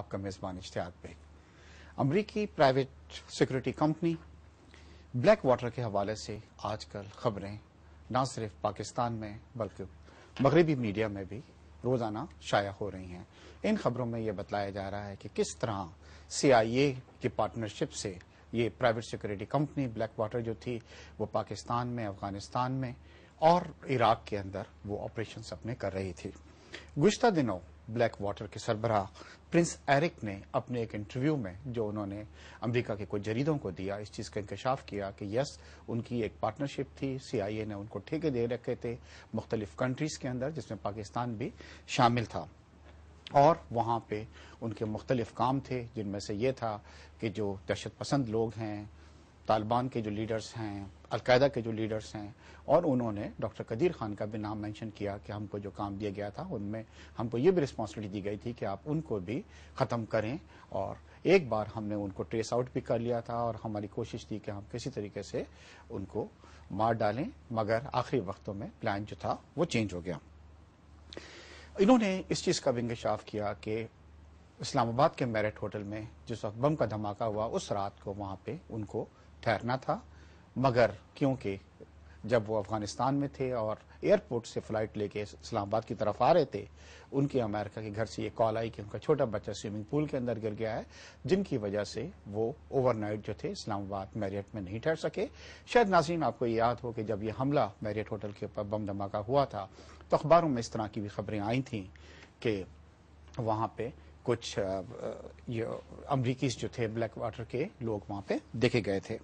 آپ کا میزبان اشتیاق بیگ۔ امریکی private security company black water کے حوالے سے آج کل خبریں نہ صرف پاکستان میں بلکہ مغربی میڈیا میں بھی روزانہ شائع ہو رہی ہیں۔ ان خبروں میں یہ بتلایا جا رہا ہے کہ کس طرح CIA کی پارٹنرشپ سے یہ private security company black water جو تھی وہ پاکستان میں، افغانستان میں اور عراق کے اندر وہ آپریشنز اپنے کر رہی تھی۔ گزشتہ دنوں بلیک واٹر کے سربراہ پرنس ایرک نے اپنے ایک انٹرویو میں جو انہوں نے امریکہ کے کچھ جریدوں کو دیا، اس چیز کا انکشاف کیا کہ یس ان کی ایک پارٹنرشپ تھی، CIA نے ان کو ٹھیکے دے رکھے تھے مختلف کنٹریز کے اندر جس میں پاکستان بھی شامل تھا، اور وہاں پہ ان کے مختلف کام تھے جن میں سے یہ تھا کہ جو دہشت پسند لوگ ہیں، طالبان کے جو لیڈرز ہیں، القاعدہ کے جو لیڈرز ہیں، اور انہوں نے ڈاکٹر قدیر خان کا بھی نام مینشن کیا کہ ہم کو جو کام دیا گیا تھا ان میں ہم کو یہ بھی رسپانسبلٹی دی گئی تھی کہ آپ ان کو بھی ختم کریں، اور ایک بار ہم نے ان کو ٹریس آؤٹ بھی کر لیا تھا اور ہماری کوشش تھی کہ ہم کسی طریقے سے ان کو مار ڈالیں، مگر آخری وقتوں میں پلان جو تھا وہ چینج ہو گیا۔ انہوں نے اس چیز کا بھی انکشاف کیا کہ اسلام آباد کے میرٹ ہوٹل میں جس وقت بم کا دھماکہ ہوا اس رات کو وہاں پہ ان کو ٹھہرنا تھا، مگر کیونکہ جب وہ افغانستان میں تھے اور ایئرپورٹ سے فلائٹ لے کے اسلام آباد کی طرف آ رہے تھے، ان کے امریکہ کے گھر سے یہ کال آئی کہ ان کا چھوٹا بچہ سوئمنگ پول کے اندر گر گیا ہے، جن کی وجہ سے وہ اوور نائٹ جو تھے اسلام آباد میریٹ میں نہیں ٹھہر سکے۔ شاید ناظرین آپ کو یہ یاد ہو کہ جب یہ حملہ میریٹ ہوٹل کے اوپر بم دھماکہ ہوا تھا تو اخباروں میں اس طرح کی بھی خبریں آئی تھیں کہ وہاں پہ کچھ امریکیز جو تھے بلیک واٹر کے لوگ وہاں پہ دیکھے گئے تھے۔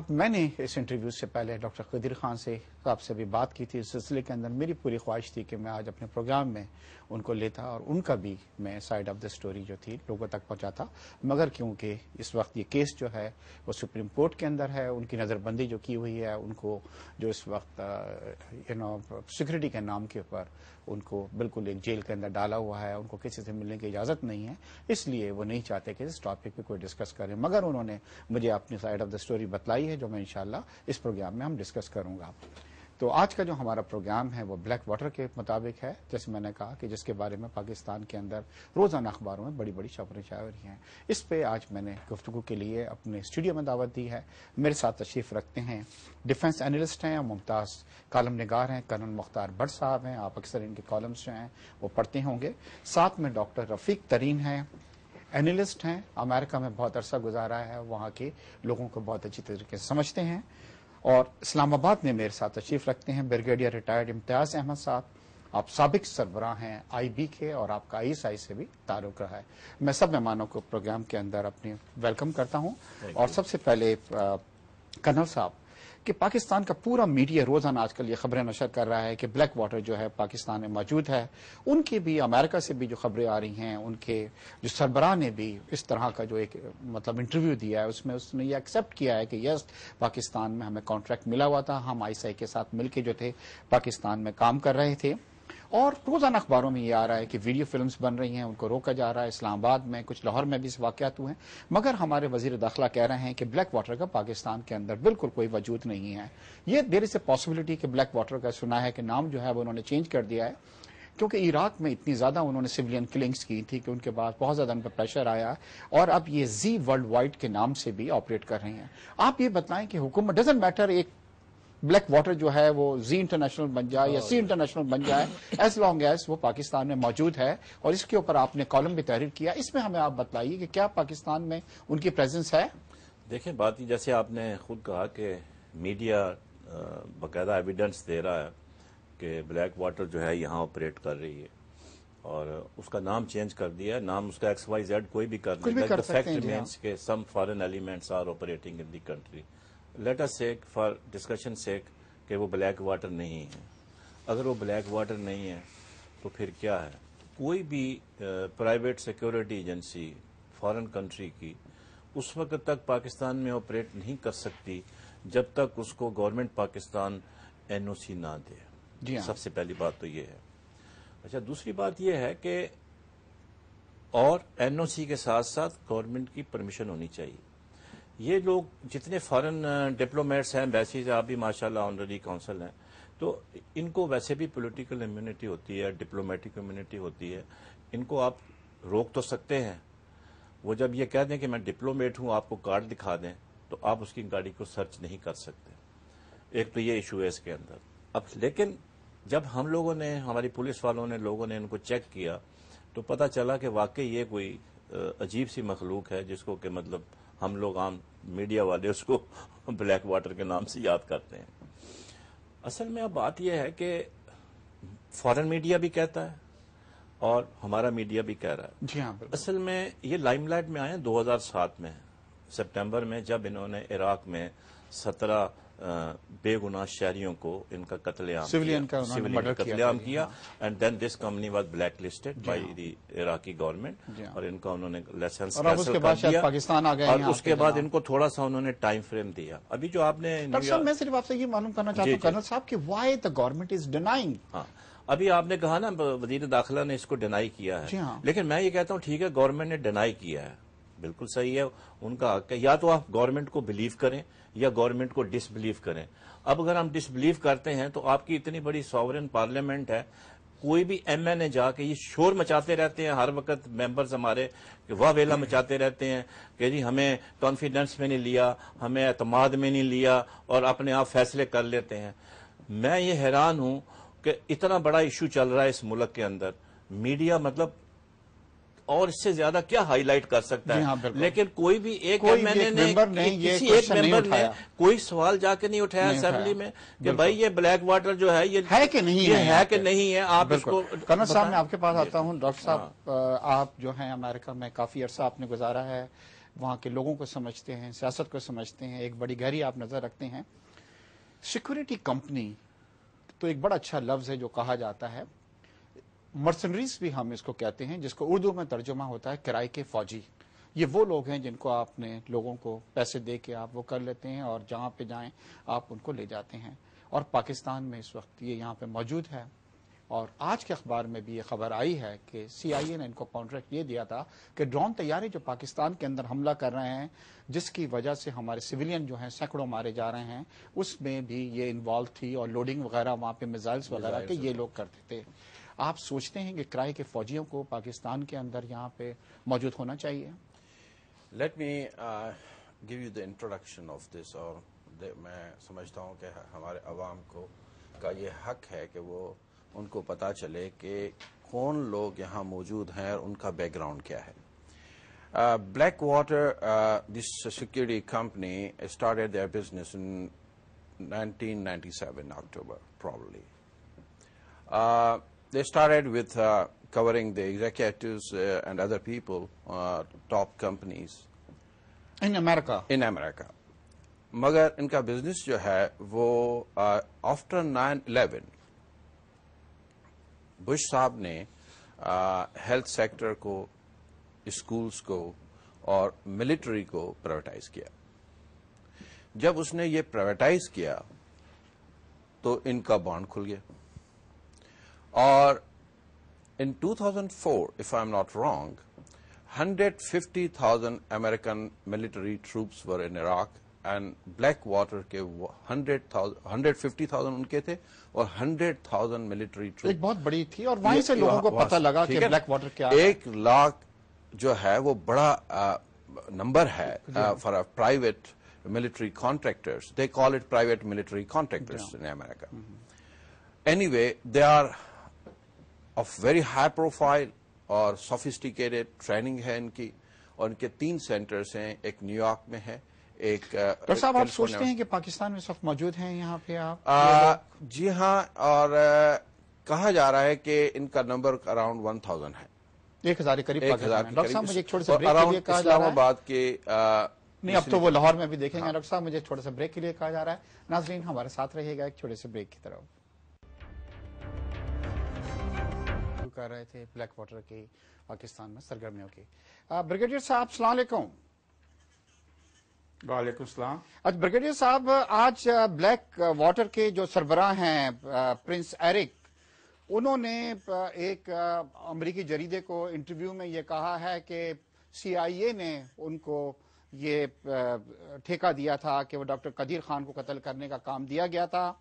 میں نے اس انٹرویو سے پہلے ڈاکٹر قدیر خان سے آپ سے بھی بات کی تھی، اس سلسلے کے اندر میری پوری خواہش تھی کہ میں آج اپنے پروگرام میں ان کو لیتا اور ان کا بھی میں سائیڈ آف دا سٹوری جو تھی لوگوں تک پہنچاتا، مگر کیونکہ اس وقت یہ کیس جو ہے وہ سپریم کورٹ کے اندر ہے، ان کی نظر بندی جو کی ہوئی ہے، ان کو جو اس وقت سیکورٹی کے نام کے اوپر ان کو بالکل ایک جیل کے اندر ڈالا ہوا ہے، ان کو کسی سے ملنے کی اجازت نہیں ہے، اس لیے وہ نہیں چاہتے کہ اس ٹاپک پہ کوئی ڈسکس کریں، مگر انہوں نے مجھے اپنی سائیڈ آف دا سٹوری بتلائی ہے جو میں انشاءاللہ اس پروگرام میں ہم ڈسکس کروں گا۔ تو آج کا جو ہمارا پروگرام ہے وہ بلیک واٹر کے مطابق ہے، جیسے میں نے کہا کہ جس کے بارے میں پاکستان کے اندر روزانہ اخباروں میں بڑی بڑی خبریں شائع ہو رہی ہیں۔ اس پہ آج میں نے گفتگو کے لیے اپنے اسٹوڈیو میں دعوت دی ہے۔ میرے ساتھ تشریف رکھتے ہیں ڈیفنس اینالسٹ ہیں اور ممتاز کالم نگار ہیں، کرنل مختار بٹ صاحب ہیں، آپ اکثر ان کے کالمز جو ہیں وہ پڑھتے ہوں گے۔ ساتھ میں ڈاکٹر رفیق ترین ہیں، اینالسٹ ہیں، امریکہ میں بہت عرصہ گزارا ہے، وہاں کے لوگوں کو بہت اچھی طریقے سے سمجھتے ہیں، اور اسلام آباد میں میرے ساتھ تشریف رکھتے ہیں بریگیڈیئر ریٹائرڈ امتیاز احمد صاحب، آپ سابق سربراہ ہیں IB کے اور آپ کا ISI سے بھی تعلق رہا ہے۔ میں سب مہمانوں کو پروگرام کے اندر اپنے ویلکم کرتا ہوں، اور سب سے پہلے کرنل صاحب کہ پاکستان کا پورا میڈیا روزانہ آج کل یہ خبریں نشر کر رہا ہے کہ بلیک واٹر جو ہے پاکستان میں موجود ہے، ان کی بھی امریکہ سے بھی جو خبریں آ رہی ہیں، ان کے جو سربراہ نے بھی اس طرح کا جو ایک انٹرویو دیا ہے اس میں اس نے یہ ایکسپٹ کیا ہے کہ یس پاکستان میں ہمیں کانٹریکٹ ملا ہوا تھا، ہم ISI کے ساتھ مل کے جو تھے پاکستان میں کام کر رہے تھے، اور روزانہ اخباروں میں یہ آ رہا ہے کہ ویڈیو فلمز بن رہی ہیں، ان کو روکا جا رہا ہے، اسلام آباد میں کچھ لاہور میں بھی اس واقعات ہوئے ہیں، مگر ہمارے وزیر داخلہ کہہ رہے ہیں کہ بلیک واٹر کا پاکستان کے اندر بالکل کوئی وجود نہیں ہے۔ یہ دیر از اے پاسبلٹی کہ بلیک واٹر کا سنا ہے کہ نام جو ہے وہ انہوں نے چینج کر دیا ہے، کیونکہ عراق میں اتنی زیادہ انہوں نے سویلین کلنگز کی تھی کہ ان کے بعد بہت زیادہ ان پر پریشر آیا، اور اب یہ زی ورلڈ وائڈ کے نام سے بھی آپریٹ کر رہے ہیں۔ آپ یہ بتائیں کہ حکومت ڈزنٹ میٹر ایک بلیک واٹر جو ہے وہ زی انٹرنیشنل بن جائے یا سی انٹرنیشنل بن جائے، ایز لانگ ایز وہ پاکستان میں موجود ہے، اور اس کے اوپر آپ نے کالم بھی تحریر کیا، اس میں ہمیں آپ بتلائیے کہ کیا پاکستان میں ان کی پریزنس ہے؟ دیکھیں بات جیسے آپ نے خود کہا کہ میڈیا باقاعدہ ایویڈنس دے رہا ہے کہ بلیک واٹر جو ہے یہاں آپریٹ کر رہی ہے، اور اس کا نام چینج کر دیا ہے، نام اس کا XYZ کوئی بھی کر کہ some foreign elements are operating in the country. Let us seek for discussion seek کہ وہ بلیک واٹر نہیں ہے۔ اگر وہ بلیک واٹر نہیں ہے تو پھر کیا ہے؟ کوئی بھی private security agency foreign country کی اس وقت تک پاکستان میں آپریٹ نہیں کر سکتی جب تک اس کو گورنمنٹ پاکستان NOC نہ دے۔ جی ہاں، سب سے پہلی بات تو یہ ہے۔ اچھا، دوسری بات یہ ہے کہ اور NOC کے ساتھ ساتھ گورنمنٹ کی پرمیشن ہونی چاہیے۔ یہ لوگ جتنے فارن ڈپلومیٹس ہیں، ایمبیسیز، آپ بھی ماشاءاللہ آنرری کونسل ہیں، تو ان کو ویسے بھی پولیٹیکل امیونٹی ہوتی ہے، ڈپلومیٹک امیونٹی ہوتی ہے، ان کو آپ روک تو سکتے ہیں. وہ جب یہ کہہ دیں کہ میں ڈپلومیٹ ہوں, آپ کو کارڈ دکھا دیں, تو آپ اس کی گاڑی کو سرچ نہیں کر سکتے. ایک تو یہ ایشو ہے اس کے اندر. اب لیکن جب ہم لوگوں نے, ہماری پولیس والوں نے, لوگوں نے ان کو چیک کیا تو پتہ چلا کہ واقعی یہ کوئی عجیب سی مخلوق ہے جس کو کہ مطلب ہم لوگ عام میڈیا والے اس کو بلیک واٹر کے نام سے یاد کرتے ہیں. اصل میں اب بات یہ ہے کہ فارن میڈیا بھی کہتا ہے اور ہمارا میڈیا بھی کہہ رہا ہے. جی ہاں بالکل. اصل میں یہ لائم لائٹ میں آئے 2007 میں سپٹمبر میں, جب انہوں نے عراق میں 17 بے گناہ شہریوں کو ان کا قتل عام سویلین کا انہوں نے مرڈر قتل عام کیا. And then this company was blacklisted by the Iraqi government, جی ہاں. اور ان کا انہوں نے لائسنس اور اب اس کے بعد کینسل کر شاید دیا, پاکستان آ گئے اور ہیں. اس کے بعد ان کو تھوڑا سا انہوں نے ٹائم فریم دیا. ابھی جو آپ نے ڈاکٹر صاحب میں صرف آپ سے یہ معلوم کرنا چاہتا ہوں کرنل صاحب کہ why the government is denying. ہاں, ابھی آپ نے کہا نا وزیر داخلہ نے اس کو ڈینائی کیا ہے. جی ہاں. لیکن میں یہ کہتا ہوں ٹھیک ہے گورنمنٹ نے ڈینائی کیا ہے, بالکل صحیح ہے, ان کا حق ہے. یا تو آپ گورنمنٹ کو بلیو کریں یا گورنمنٹ کو ڈس بلیو کریں. اب اگر ہم ڈس بلیو کرتے ہیں تو آپ کی اتنی بڑی ساورن پارلیمنٹ ہے, کوئی بھی ایم این اے جا کے یہ شور مچاتے رہتے ہیں ہر وقت, ممبرز ہمارے واہ ویلا مچاتے رہتے ہیں کہ جی ہمیں کانفیڈنس میں نہیں لیا, ہمیں اعتماد میں نہیں لیا, اور اپنے آپ فیصلے کر لیتے ہیں. میں یہ حیران ہوں کہ اتنا بڑا ایشو چل رہا ہے اس ملک کے اندر, میڈیا مطلب اور اس سے زیادہ کیا ہائی لائٹ کر سکتا ہے, لیکن کوئی بھی ایک ایم این اے نے, کسی ایک ممبر نے کوئی سوال جا کے نہیں اٹھایا اسمبلی میں کہ بھائی یہ بلیک واٹر جو ہے یہ ہے کہ نہیں ہے کہ نہیں ہے. آپ اس کو کرنل صاحب میں آپ کے پاس آتا ہوں. ڈاکٹر صاحب آپ جو ہیں امریکہ میں کافی عرصہ آپ نے گزارا ہے, وہاں کے لوگوں کو سمجھتے ہیں, سیاست کو سمجھتے ہیں, ایک بڑی گہری آپ نظر رکھتے ہیں. سیکورٹی کمپنی تو ایک بڑا اچھا لفظ ہے جو کہا جاتا ہے, مرسنریز بھی ہم اس کو کہتے ہیں, جس کو اردو میں ترجمہ ہوتا ہے کرائے کے فوجی. یہ وہ لوگ ہیں جن کو آپ نے لوگوں کو پیسے دے کے آپ وہ کر لیتے ہیں اور جہاں پہ جائیں آپ ان کو لے جاتے ہیں. اور پاکستان میں اس وقت یہ یہاں پہ موجود ہے. اور آج کے اخبار میں بھی یہ خبر آئی ہے کہ سی آئی اے نے ان کو کانٹریکٹ یہ دیا تھا کہ ڈرون طیارے جو پاکستان کے اندر حملہ کر رہے ہیں, جس کی وجہ سے ہمارے سویلین جو ہیں سینکڑوں مارے جا رہے ہیں, اس میں بھی یہ انوالو تھی, اور لوڈنگ وغیرہ وہاں پہ میزائلز وغیرہ کے یہ لوگ کرتے تھے. آپ سوچتے ہیں کہ کرائے کے فوجیوں کو پاکستان کے اندر یہاں پہ موجود ہونا چاہیے؟ Let me give you the introduction of this. اور میں سمجھتا ہوں کہ ہمارے عوام کو کا یہ حق ہے کہ وہ ان کو پتا چلے کہ کون لوگ یہاں موجود ہیں اور ان کا بیک گراؤنڈ کیا ہے. Blackwater, this security company started their business in 1997 October probably. They started with covering the executives and other people, top companies in America. مگر ان کا بزنس جو ہے وہ آفٹر 9/11 بش صاحب نے ہیلتھ سیکٹر کو, اسکولز کو اور ملٹری کو پرائیویٹائز کیا. جب اس نے یہ پرائیویٹائز کیا تو ان کا بانڈ کھل گیا, اور in 2004 if I'm not wrong 150,000 American military troops were in Iraq, and Blackwater کے 150,000 ان کے تھے اور 100,000 ملٹری ٹروپ. ایک بہت بڑی تھی, اور وہیں سے لوگوں کو پتہ لگا کہ بلیک واٹر کیا ہے. 100,000 جو ہے وہ بڑا نمبر ہے for private military contractors. They call it private military contractors in America. Anyway, they are of very high profile اور sophisticated training ہے ان کی, اور ان کے 3 سینٹرز ہیں, ایک نیو یارک میں ہے, ایک ڈاکٹر صاحب آپ سوچتے ہیں کہ پاکستان میں اس وقت موجود ہیں یہاں پہ آپ؟ جی ہاں, اور کہا جا رہا ہے کہ ان کا نمبر اراؤنڈ 1,000 ہے, 1,000 کے قریب. ڈاکٹر صاحب مجھے ایک چھوٹے سے بریک کے لیے کہا جا اسلام رہا ہے, آباد کے نہیں اب تو وہ لاہور میں بھی دیکھیں گے. ڈاکٹر صاحب مجھے چھوٹے سے بریک کے لیے کہا جا رہا ہے. ناظرین ہمارے ساتھ رہیے گا ایک چھوٹے سے بریک کی طرف. کر رہے تھے بلیک واٹر کی پاکستان میں سرگرمیوں کی. بریگیڈیئر صاحب السلام علیکم. وعلیکم السلام. اچھا بریگیڈیئر صاحب, آج بلیک واٹر کے جو سربراہ ہیں پرنس ایرک, انہوں نے ایک امریکی جریدے کو انٹرویو میں یہ کہا ہے کہ سی آئی اے نے ان کو یہ ٹھیکہ دیا تھا کہ وہ ڈاکٹر قدیر خان کو قتل کرنے کا کام دیا گیا تھا,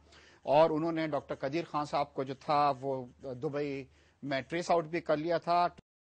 اور انہوں نے ڈاکٹر قدیر خان صاحب کو جو تھا وہ دبئی میں ٹریس آؤٹ بھی کر لیا تھا.